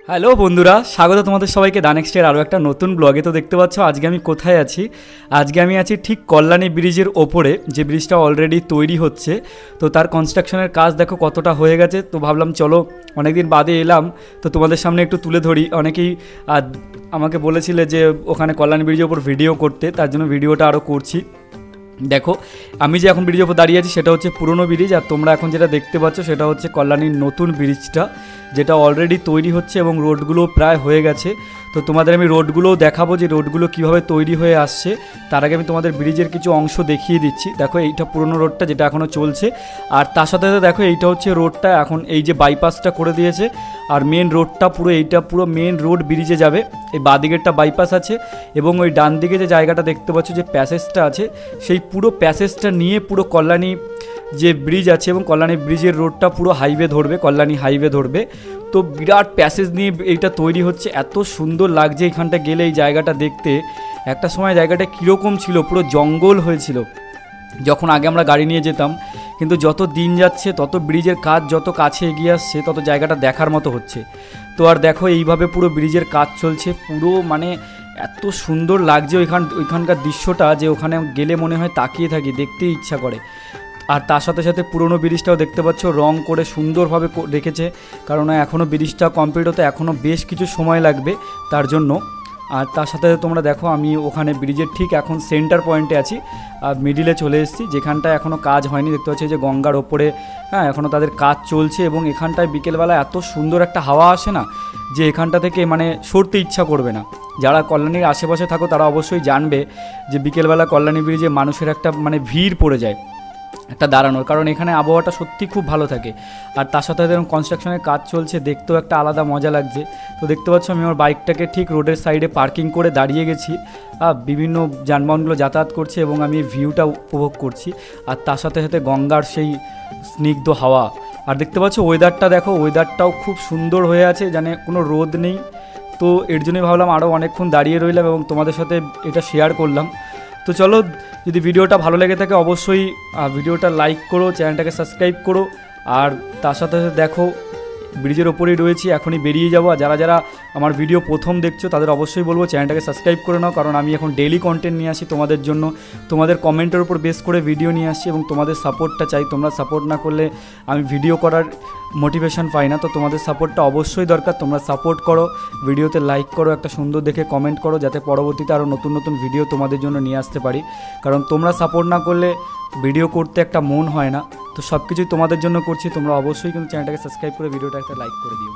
Hello বন্ধুরা, স্বাগত তোমাদের সবাইকে দা নেক্সটের আরও একটা নতুন ব্লগে। তো দেখতে পাচ্ছ আজকে আমি কোথায় আছি। আজকে আমি আছি ঠিক কল্যাণী ব্রিজের ওপরে, যে ব্রিজটা অলরেডি তৈরি হচ্ছে। তো তার কনস্ট্রাকশনের কাজ দেখো কতটা হয়ে গেছে। তো ভাবলাম চলো অনেকদিন বাদে এলাম, তো তোমাদের সামনে একটু তুলে ধরি। অনেকেই আমাকে বলেছিলে যে ওখানে কল্যাণী ব্রিজের ওপর ভিডিও করতে, তার জন্য ভিডিওটা আরও করছি। দেখো আমি যে এখন ব্রিজের ওপর দাঁড়িয়ে আছি সেটা হচ্ছে পুরনো ব্রিজ, আর তোমরা এখন যেটা দেখতে পাচ্ছ সেটা হচ্ছে কল্যাণীর নতুন ব্রিজটা, যেটা অলরেডি তৈরি হচ্ছে এবং রোডগুলো প্রায় হয়ে গেছে। তো তোমাদের আমি রোডগুলোও দেখাবো যে রোডগুলো কীভাবে তৈরি হয়ে আসছে। তার আগে আমি তোমাদের ব্রিজের কিছু অংশ দেখিয়ে দিচ্ছি। দেখো এইটা পুরনো রোডটা যেটা এখনও চলছে, আর তার সাথে সাথে দেখো এইটা হচ্ছে রোডটা এখন এই যে বাইপাসটা করে দিয়েছে, আর মেন রোডটা পুরো এইটা পুরো মেন রোড ব্রিজে যাবে। এই বাঁদিকেরটা বাইপাস আছে এবং ওই ডান দিকে যে জায়গাটা দেখতে পাচ্ছ যে প্যাসেজটা আছে, সেই পুরো প্যাসেজটা নিয়ে পুরো কল্যাণী যে ব্রিজ আছে এবং কল্যাণী ব্রিজের রোডটা পুরো হাইওয়ে ধরবে, কল্যাণী হাইওয়ে ধরবে। তো বিরাট প্যাসেজ নিয়ে এইটা তৈরি হচ্ছে, এত সুন্দর লাগছে এখানটা গেলে এই জায়গাটা দেখতে। একটা সময় জায়গাটা কীরকম ছিল, পুরো জঙ্গল হয়েছিল যখন আগে আমরা গাড়ি নিয়ে যেতাম, কিন্তু যত দিন যাচ্ছে তত ব্রিজের কাজ যত কাছে এগিয়ে আসছে তত জায়গাটা দেখার মতো হচ্ছে। তো আর দেখো এইভাবে পুরো ব্রিজের কাজ চলছে, পুরো মানে এত সুন্দর লাগছে ওইখানকার দৃশ্যটা, যে ওখানে গেলে মনে হয় তাকিয়ে থাকি, দেখতেই ইচ্ছা করে। আর তার সাথে সাথে পুরনো ব্রিজটাও দেখতে পাচ্ছ রং করে সুন্দরভাবে রেখেছে, কারণ এখনও ব্রিজটা কমপ্লিট হতে এখনও বেশ কিছু সময় লাগবে তার জন্য। আর তার সাথে তোমরা দেখো আমি ওখানে ব্রিজের ঠিক এখন সেন্টার পয়েন্টে আছি, আর মিডিলে চলে এসেছি, যেখানটায় এখনও কাজ হয়নি। দেখতে পাচ্ছি যে গঙ্গার ওপরে এখনও তাদের কাজ চলছে এবং এখানটায় বিকেলবেলা এত সুন্দর একটা হাওয়া আসে না, যে এখানটা থেকে মানে সরতে ইচ্ছা করবে না। যারা কল্যাণীর আশেপাশে থাকো তারা অবশ্যই জানবে যে বিকেলবেলা কল্যাণী ব্রিজে মানুষের একটা মানে ভিড় পড়ে যায় একটা দাঁড়ানোর, কারণ এখানে আবহাওয়াটা সত্যি খুব ভালো থাকে। আর তার সাথে সাথে কনস্ট্রাকশনের কাজ চলছে, দেখতেও একটা আলাদা মজা লাগছে। তো দেখতে পাচ্ছ আমি আমার বাইকটাকে ঠিক রোডের সাইডে পার্কিং করে দাঁড়িয়ে গেছি, বিভিন্ন যানবাহনগুলো যাতায়াত করছে এবং আমি ভিউটা উপভোগ করছি। আর তার সাথে সাথে গঙ্গার সেই স্নিগ্ধ হাওয়া। আর দেখতে পাচ্ছ ওয়েদারটা দেখো, ওয়েদারটাও খুব সুন্দর হয়ে আছে, জানে কোনো রোদ নেই। তো এর জন্যই ভাবলাম আরও অনেকক্ষণ দাঁড়িয়ে রইলাম এবং তোমাদের সাথে এটা শেয়ার করলাম। তো চলো, যদি ভিডিওটা ভালো লেগে থাকে অবশ্যই ভিডিওটা লাইক করো, চ্যানেলটাকে সাবস্ক্রাইব করো। আর তার সাথে সাথে দেখো ব্রিজের ওপরেই রয়েছি, এখনই বেরিয়ে যাবো। আর যারা যারা আমার ভিডিও প্রথম দেখছো তাদের অবশ্যই বলবো চ্যানেলটাকে সাবস্ক্রাইব করে নাও, কারণ আমি এখন ডেইলি কন্টেন্ট নিয়ে আসি তোমাদের জন্য। তোমাদের কমেন্টের উপর বেস করে ভিডিও নিয়ে আসছি এবং তোমাদের সাপোর্টটা চাই। তোমরা সাপোর্ট না করলে আমি ভিডিও করার মোটিভেশন পাই না। তো তোমাদের সাপোর্টটা অবশ্যই দরকার, তোমরা সাপোর্ট করো, ভিডিওতে লাইক করো, একটা সুন্দর দেখে কমেন্ট করো, যাতে পরবর্তীতে আরও নতুন নতুন ভিডিও তোমাদের জন্য নিয়ে আসতে পারি। কারণ তোমরা সাপোর্ট না করলে ভিডিও করতে একটা মন হয় না। তো সব কিছুই তোমাদের জন্য করছি, তোমরা অবশ্যই কিন্তু চ্যানেলটাকে সাবস্ক্রাইব করে ভিডিওটা একটা লাইক করে দিও।